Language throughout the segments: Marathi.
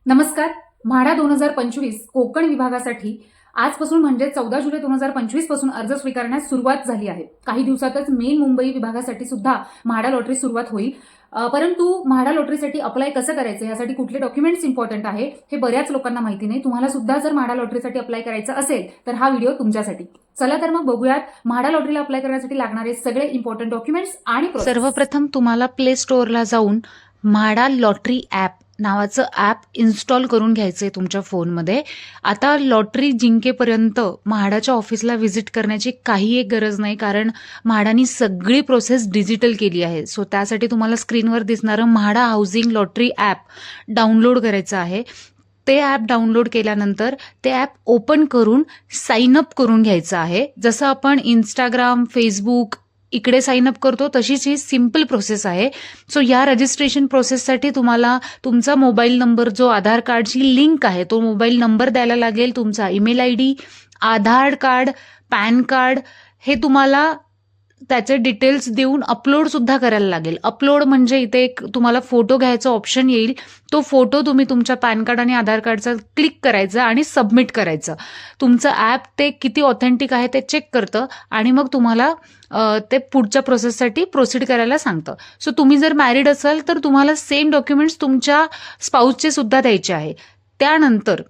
नमस्कार. म्हाडा 2025 कोकण विभागासाठी आजपासून म्हणजे 14 जुलै 2025 पासून अर्ज स्वीकारण्यास सुरुवात झाली आहे. काही दिवसातच मेन मुंबई विभागासाठी सुद्धा म्हाडा लॉटरी सुरुवात होईल. परंतु म्हाडा लॉटरीसाठी अप्लाय कसं करायचं, यासाठी कुठले डॉक्युमेंट्स इम्पॉर्टंट आहे हे बऱ्याच लोकांना माहिती नाही. तुम्हाला सुद्धा जर म्हाडा लॉटरीसाठी अप्लाय करायचं असेल तर हा व्हिडिओ तुमच्यासाठी. चला तर मग बघूयात म्हाडा लॉटरीला अप्लाय करण्यासाठी लागणारे सगळे इम्पॉर्टंट डॉक्युमेंट्स आणि प्रोसेस. सर्वप्रथम तुम्हाला प्ले स्टोअरला जाऊन म्हाडा लॉटरी ॲप नावाचं ॲप इन्स्टॉल करून घ्यायचं आहे तुमच्या फोनमध्ये. आता लॉटरी जिंकेपर्यंत म्हाडाच्या ऑफिसला व्हिजिट करण्याची काही एक गरज नाही, कारण म्हाडानी सगळी प्रोसेस डिजिटल केली आहे. सो त्यासाठी तुम्हाला स्क्रीनवर दिसणारं MHADA housing lottery app download करायचं आहे. ते ॲप डाउनलोड केल्यानंतर ते ॲप ओपन करून साइन अप करून घ्यायचं आहे. जसं आपण इंस्टाग्राम, फेसबुक इकडे साइन अप करतो तशीच ही सिम्पल प्रोसेस आहे. सो या रजिस्ट्रेशन प्रोसेससाठी तुम्हाला तुमचा मोबाईल नंबर, जो आधार कार्डची लिंक आहे, तो मोबाईल नंबर द्यायला लागेल. तुमचा ईमेल ID, आधार कार्ड, पॅन कार्ड हे तुम्हाला त्याचे डिटेल्स देऊन अपलोड सुद्धा करायला लागेल. अपलोड म्हणजे इथे एक तुम्हाला फोटो घ्यायचा ऑप्शन येईल. तो फोटो तुम्ही तुमच्या पॅन कार्ड आणि आधार कार्डचा क्लिक करायचा आणि सबमिट करायचं. तुमचं ॲप ते किती ऑथेंटिक आहे ते चेक करतं आणि मग तुम्हाला ते पुढच्या प्रोसेससाठी प्रोसीड करायला सांगतं. सो तुम्ही जर मॅरिड असाल तर तुम्हाला सेम डॉक्युमेंट्स तुमच्या स्पाऊसचे सुद्धा द्यायचे आहे. त्यानंतर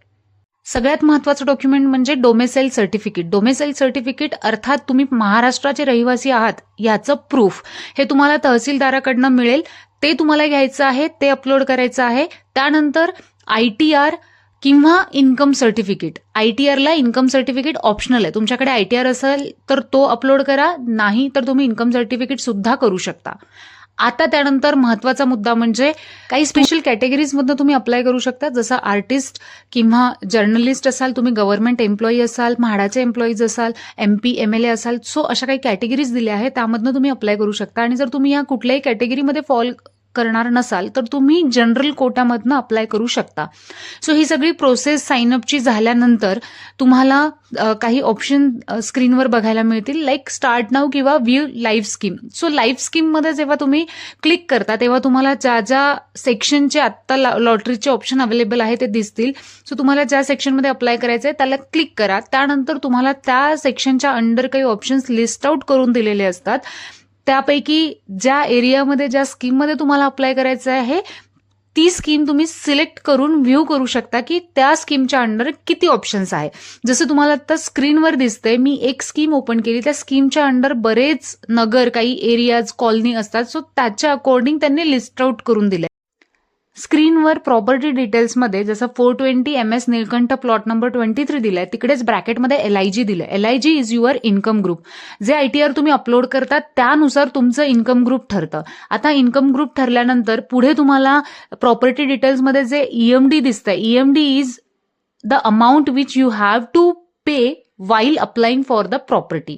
सगळ्यात महत्त्वाचं डॉक्युमेंट म्हणजे डोमेसाईल सर्टिफिकेट. डोमेसाईल सर्टिफिकेट अर्थात तुम्ही महाराष्ट्राचे रहिवासी आहात याचं प्रूफ हे तुम्हाला तहसीलदाराकडनं मिळेल. ते तुम्हाला घ्यायचं आहे, ते अपलोड करायचं आहे. त्यानंतर ITR किंवा इन्कम सर्टिफिकेट. ITRला इन्कम सर्टिफिकेट ऑप्शनल आहे. तुमच्याकडे ITR असेल तर तो अपलोड करा, नाही तर तुम्ही इन्कम सर्टिफिकेट सुद्धा करू शकता. आता त्यानंतर महत्त्वाचा मुद्दा म्हणजे काही स्पेशल कॅटेगरीजमधनं तुम्ही अप्लाय करू शकता. जसं आर्टिस्ट किंवा जर्नलिस्ट असाल, तुम्ही गव्हर्नमेंट एम्प्लॉई असाल, म्हाडाचे एम्प्लॉईज असाल, MP, MLA असाल. सो अशा काही कॅटेगरीज दिल्या आहेत, त्यामधनं तुम्ही अप्लाय करू शकता. आणि जर तुम्ही या कुठल्याही कॅटेगरीमध्ये फॉल करणार नसाल तर तुम्ही जनरल कोटामधनं अप्लाय करू शकता. सो ही सगळी प्रोसेस साइनअपची झाल्यानंतर तुम्हाला काही ऑप्शन स्क्रीनवर बघायला मिळतील, लाईक स्टार्ट नाऊ किंवा view live scheme. So live स्कीममध्ये जेव्हा तुम्ही क्लिक करता तेव्हा तुम्हाला ज्या ज्या सेक्शनचे आत्ता लॉटरीचे ऑप्शन अवेलेबल आहे ते दिसतील. सो तुम्हाला ज्या सेक्शनमध्ये अप्लाय करायचं आहे त्याला क्लिक करा. त्यानंतर तुम्हाला त्या सेक्शनच्या अंडर काही ऑप्शन्स लिस्ट आउट करून दिलेले असतात. त्यापैकी ज्या एरियामध्ये, ज्या स्कीममध्ये तुम्हाला अप्लाय करायचं आहे ती स्कीम तुम्ही सिलेक्ट करून व्ह्यू करू शकता की त्या स्कीमच्या अंडर किती ऑप्शन्स आहे. जसं तुम्हाला आता स्क्रीनवर दिसतंय, मी एक स्कीम ओपन केली. त्या स्कीमच्या अंडर बरेच नगर, काही एरियाज, कॉलनी असतात. सो त्याच्या अकॉर्डिंग त्यांनी लिस्ट आउट करून दिले. स्क्रीनवर प्रॉपर्टी डिटेल्समध्ये जसं 420 MS नीलकंठ प्लॉट नंबर 23 दिलाय, तिकडेच ब्रॅकेटमध्ये LIG दिलंय. LIG is your income group. जे ITR तुम्ही अपलोड करतात त्यानुसार तुमचं इन्कम ग्रुप ठरतं. आता इन्कम ग्रुप ठरल्यानंतर पुढे तुम्हाला प्रॉपर्टी डिटेल्समध्ये जे EMD दिसतंय, EMD is the amount which you have to pay while applying for the property.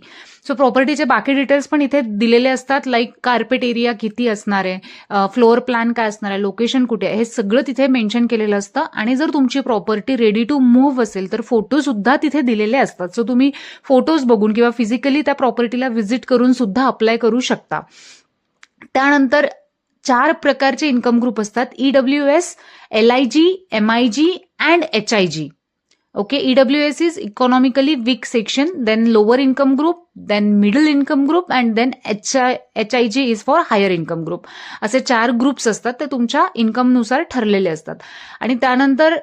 So प्रॉपर्टीचे बाकी डिटेल्स पण इथे दिलेले असतात, लाईक कार्पेट एरिया किती असणार आहे, फ्लोअर प्लॅन काय असणार आहे, लोकेशन कुठे आहे, हे सगळं तिथे मेन्शन केलेलं असतं. आणि जर तुमची प्रॉपर्टी रेडी टू मूव्ह असेल तर फोटो सुद्धा तिथे दिलेले असतात. सो तुम्ही फोटोज बघून किंवा फिजिकली त्या प्रॉपर्टीला व्हिजिट करून सुद्धा अप्लाय करू शकता. त्यानंतर 4 प्रकारचे इन्कम ग्रुप असतात: EWS, LIG, MIG and HIG. Okay, EWS is economically weak section, then lower income group, then middle income group and then HIG is for higher income group. असे 4 ग्रुप्स असतात, ते तुमच्या इन्कमनुसार ठरलेले असतात. आणि त्यानंतर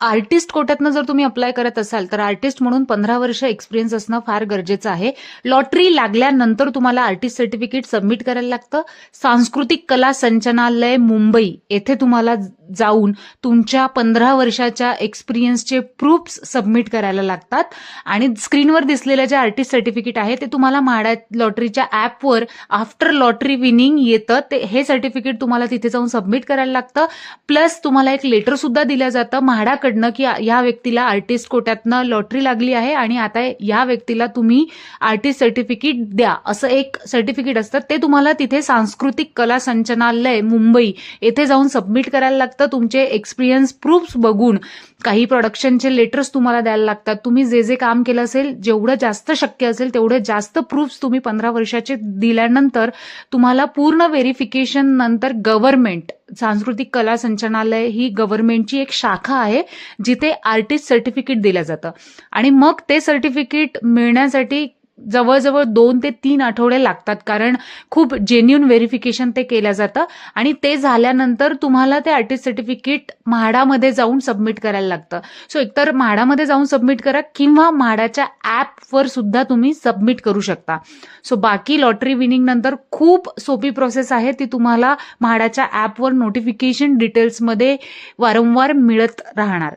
आर्टिस्ट कोट्यातनं जर तुम्ही अप्लाय करत असाल तर आर्टिस्ट म्हणून 15 वर्ष एक्सपिरियन्स असणं फार गरजेचं आहे. लॉटरी लागल्यानंतर तुम्हाला आर्टिस्ट सर्टिफिकेट सबमिट करायला लागतं. सांस्कृतिक कला संचालनालय मुंबई येथे तुम्हाला जाऊन तुमच्या 15 वर्षाच्या एक्सपिरियन्सचे प्रूफ्स सबमिट करायला लागतात. आणि स्क्रीनवर दिसलेलं जे आर्टिस्ट सर्टिफिकेट आहे ते तुम्हाला म्हाडा लॉटरीच्या ॲपवर आफ्टर लॉटरी विनिंग येतं. ते हे सर्टिफिकेट तुम्हाला तिथे जाऊन सबमिट करायला लागतं. प्लस तुम्हाला एक लेटर सुद्धा दिलं जातं म्हाडाकडनं की या व्यक्तीला आर्टिस्ट कोट्यातनं लॉटरी लागली आहे आणि आता या व्यक्तीला तुम्ही आर्टिस्ट सर्टिफिकेट द्या, असं एक सर्टिफिकेट असतं. ते तुम्हाला तिथे सांस्कृतिक कला संचालनालय मुंबई येथे जाऊन सबमिट करायला लागतं. फक्त तुमचे एक्सपिरियन्स प्रूफ्स बघून काही प्रोडक्शनचे लेटर्स तुम्हाला द्यायला लागतात. तुम्ही जे जे काम केलं असेल, जेवढं जास्त शक्य असेल तेवढे जास्त प्रूफ्स तुम्ही 15 वर्षाचे दिल्यानंतर तुम्हाला पूर्ण व्हेरिफिकेशन नंतर गव्हर्नमेंट, सांस्कृतिक कला संचालनालय ही गव्हर्नमेंटची एक शाखा आहे जिथे आर्टिस्ट सर्टिफिकेट दिलं जातं. आणि मग ते सर्टिफिकेट मिळण्यासाठी जवळजवळ 2 ते 3 आठवडे लागतात, कारण खूप जेन्युइन व्हेरिफिकेशन ते केलं जातं. आणि ते झाल्यानंतर तुम्हाला ते आर्टिस्ट सर्टिफिकेट म्हाडामध्ये जाऊन सबमिट करायला लागतं. सो एकतर म्हाडामध्ये जाऊन सबमिट करा किंवा म्हाडाच्या ॲपवर सुद्धा तुम्ही सबमिट करू शकता. सो बाकी लॉटरी विनिंग नंतर खूप सोपी प्रोसेस आहे, ती तुम्हाला म्हाडाच्या ॲपवर नोटिफिकेशन डिटेल्समध्ये वारंवार मिळत राहणार.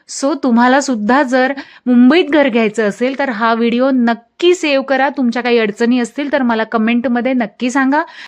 सो तुम्हाला सुद्धा जर मुंबईत घर घ्यायचं असेल तर हा व्हिडिओ नक्की सेव्ह करा. तुमच्या काही अडचणी असतील तर मला कमेंटमध्ये नक्की सांगा.